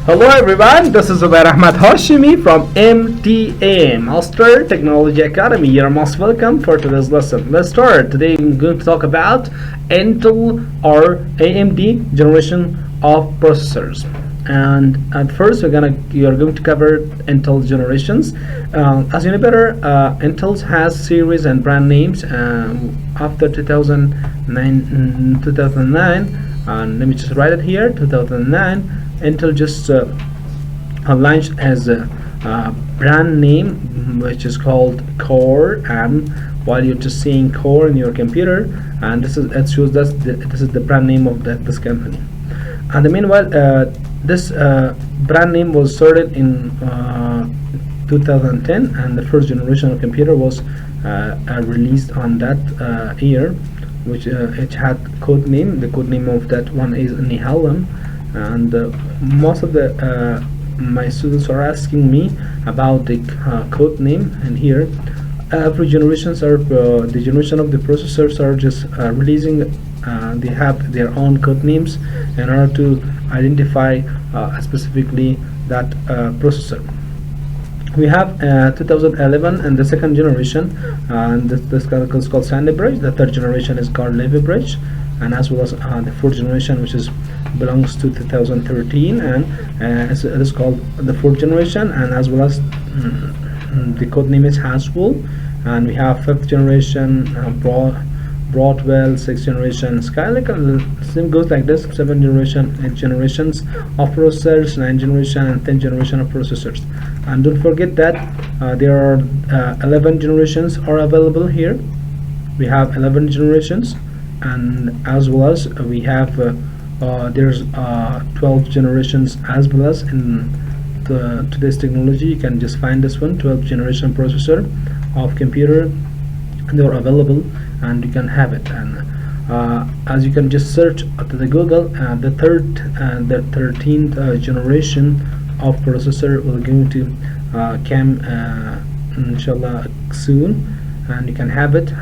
Hello everyone, this is Zubair Ahmad Hashimi from MTA Master Technology Academy. You're most welcome for today's lesson. Let's start. Today I'm going to talk about Intel or AMD generation of processors. And at first you're going to cover Intel generations. As you know better, Intel has series and brand names after 2009, and let me just write it here, 2009. Intel just launched as a brand name which is called Core, and while you're just seeing Core in your computer, and it shows that this is the brand name of this company. And meanwhile, this brand name was started in 2010, and the first generation of computer was released on that year, which it had code name. The code name of that one is Nehalem. And most of the my students are asking me about the code name, and here every generations are the generation of the processors are just releasing they have their own code names in order to identify specifically that processor. We have 2011 and the second generation, and this is called Sandy Bridge. The third generation is called Levy Bridge, and as well as the fourth generation, which is belongs to 2013, and it is called the fourth generation, and as well as the code name is Haswell. And we have fifth generation Broadwell, sixth generation Skylake. Same goes like this: seventh generation, eight generations of processors, ninth generation, and 10th generation of processors. And don't forget that there are 11 generations are available here. We have 11 generations, and as well as we have there's 12 generations as well as in today's technology. You can just find this one, 12th generation processor of computer. They are available and you can have it. And as you can just search to the Google, the 13th generation of processor will going to come inshallah soon, and you can have it.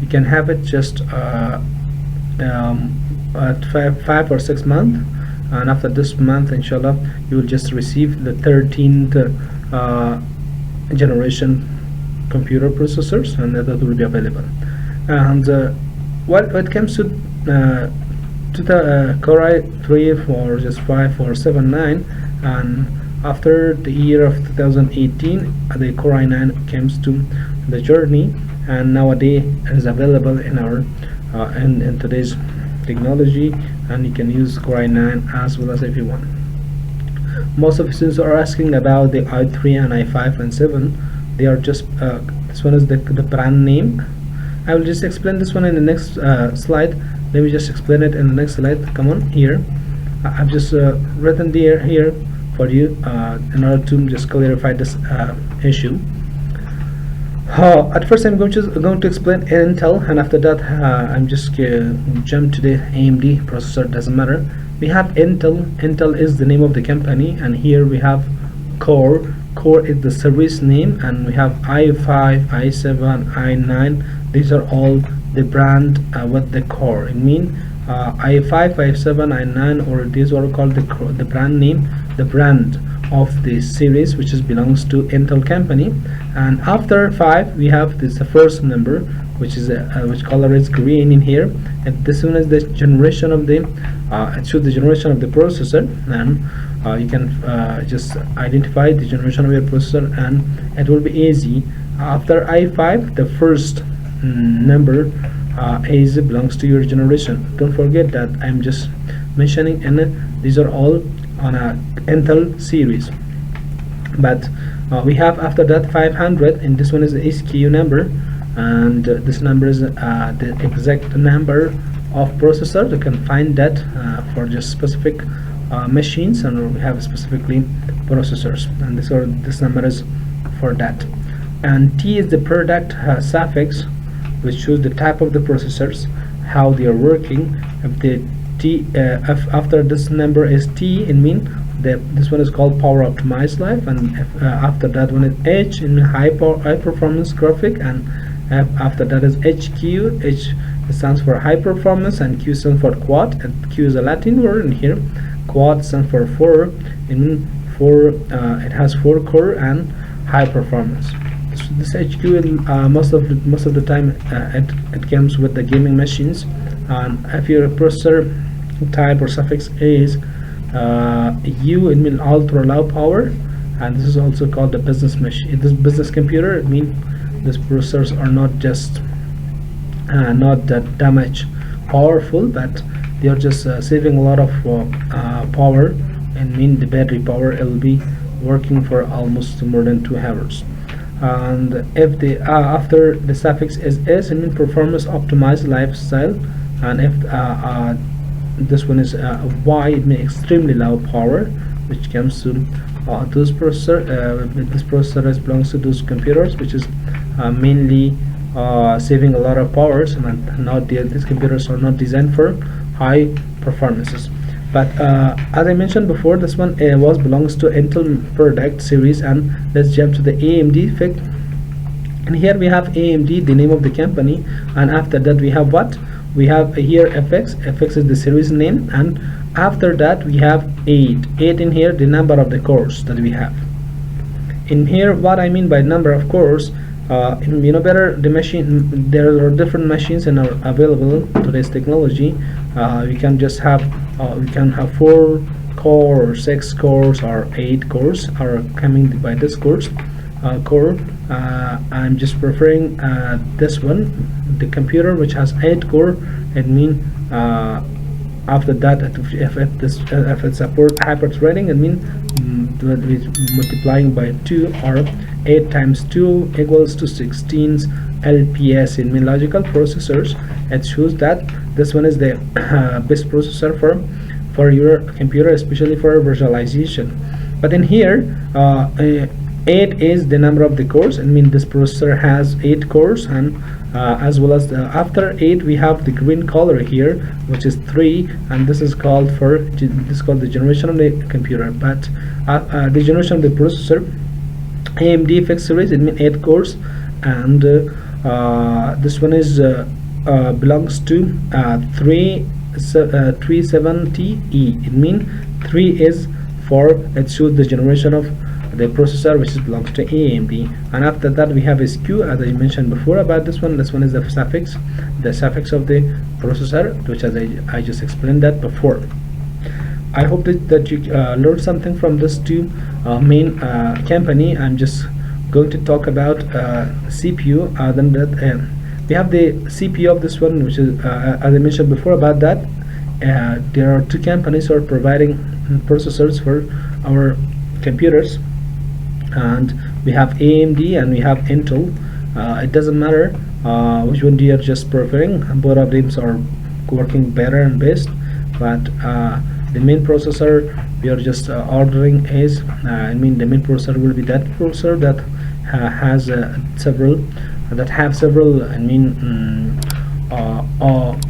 You can have it just at 5 or 6 months, and after this month inshallah you will just receive the 13th generation computer processors, and that will be available. And when it comes to the Core i3 for just 5479, and after the year of 2018 the Core i9 comes to the journey, and nowadays it is available in our in today's technology, and you can use Core i9 as well as if you want. Most of the students are asking about the i3 and i5 and 7. They are just this one is the brand name. I will just explain this one in the next slide. Let me just explain it in the next slide. Come on here. I've just written here for you in order to just clarify this issue. At first I'm going to explain Intel, and after that I'm just jump to the AMD processor. Doesn't matter. We have Intel. Intel is the name of the company, and here we have Core. Core is the service name, and we have i5, i7, i9. These are all the brand with the Core. It means i5, i7, i9, or these are called the brand name, the brand of the series which belongs to Intel company. And after 5 we have this the first number, which is which color is green in here, and this one is the generation of the it shows the generation of the processor, and you can just identify the generation of your processor, and it will be easy. After i5 the first number is belongs to your generation. Don't forget that I'm just mentioning, and these are all on a Intel series. But we have after that 500, and this one is the SKU number, and this number is the exact number of processor. You can find that for just specific machines, and we have specifically processors, and this number is for that. And T is the product suffix, which shows the type of the processors, how they are working. If the T if after this number is T, it means this one is called power optimized life, and if, after that one is H, in high performance graphic, and after that is HQ. H stands for high performance, and Q stands for quad, and Q is a Latin word in here. quad stands for 4. It means it has 4 core and high performance. This HQ most of the time it comes with the gaming machines, and if your processor type or suffix is U, it means ultra low power, and this is also called the business machine. This business computer, it means these processors are not just not that much powerful, but they are just saving a lot of power, and mean the battery power it will be working for almost more than 2 hours. And if the after the suffix is S, it means performance optimized lifestyle, and if this one is Y, it means extremely low power, which comes to those processor. This processor belongs to those computers, which is mainly saving a lot of powers, and not these computers are not designed for high performances. But as I mentioned before, this one belongs to Intel product series. And let's jump to the AMD FIC. And here we have AMD, the name of the company, and after that we have what? We have here FX. FX is the series name, and after that we have 8 in here, the number of the cores that we have. In here, what I mean by number of cores, you know better, the machine, there are different machines and are available today's technology. We can just have we can have 4 core or 6 cores or 8 cores are coming by this core. I'm just preferring this one, the computer which has 8 core. It means after that, if it supports hyper-threading, it means multiplying by 2, or 8 times 2 equals to 16 LPS. in mean logical processors. It shows that this one is the best processor for your computer, especially for visualization. But in here 8 is the number of the cores. I mean this processor has 8 cores, and as well as after 8 we have the green color here, which is 3, and this is called the generation of the computer. But the generation of the processor, AMD FIC series, it means 8 cores, and this one is belongs to 370E. It means 3 is for, it shows the generation of the processor which belongs to AMD. And after that we have SQ, as I mentioned before about this one. This one is the suffix of the processor, which as I just explained that before. I hope that you learned something from this two main company. I'm just going to talk about CPU. Then that we have the CPU of this one, which is as I mentioned before about that. There are 2 companies who are providing processors for our computers, and we have AMD and we have Intel. It doesn't matter which one you are just preferring. Both of them are working better and best, but the main processor we are just ordering is the main processor will be that processor that has several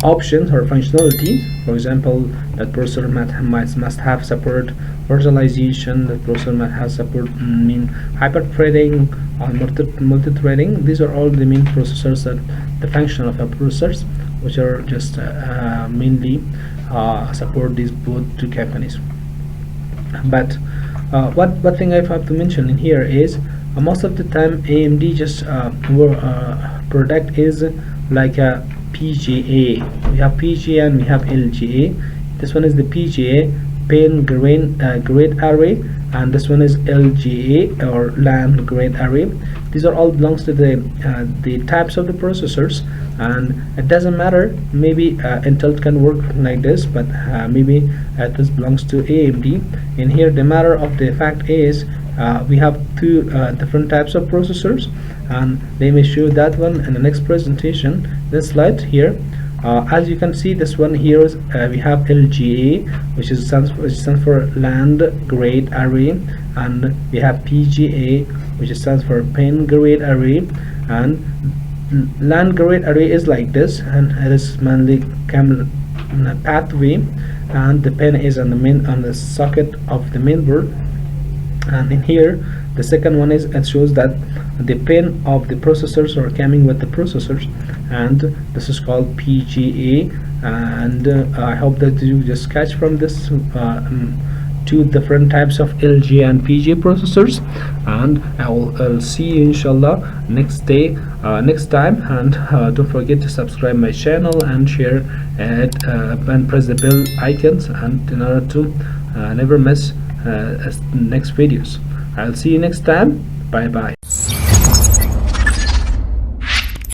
options or functionalities. For example, that processor must have support virtualization. That processor must have support hyper-threading or multi-threading. These are all the main processors, that the function of a processors, which are just mainly support these both 2 companies. But what thing I have to mention in here is most of the time AMD just product is like a PGA. We have PGA and we have LGA. This one is the PGA, pane grid array, and this one is LGA, or land grid array. These are all belongs to the types of the processors, and it doesn't matter. Maybe Intel can work like this, but maybe this belongs to AMD. In here, the matter of the fact is we have 2 different types of processors, and they may show that one in the next presentation. This slide here, as you can see, this one here is we have LGA, which stands for land grid array, and we have PGA, which stands for pane grid array. And land grid array is like this, and it is mainly pathway, and the pin is on the socket of the main board. And in here, the second one is, it shows that the pin of the processors are coming with the processors, and this is called PGA. And I hope that you just catch from this two different types of LG and PGA processors, and I'll see you inshallah next time. And don't forget to subscribe my channel and share it, and press the bell icons, and in order to never miss next videos. I'll see you next time. Bye bye.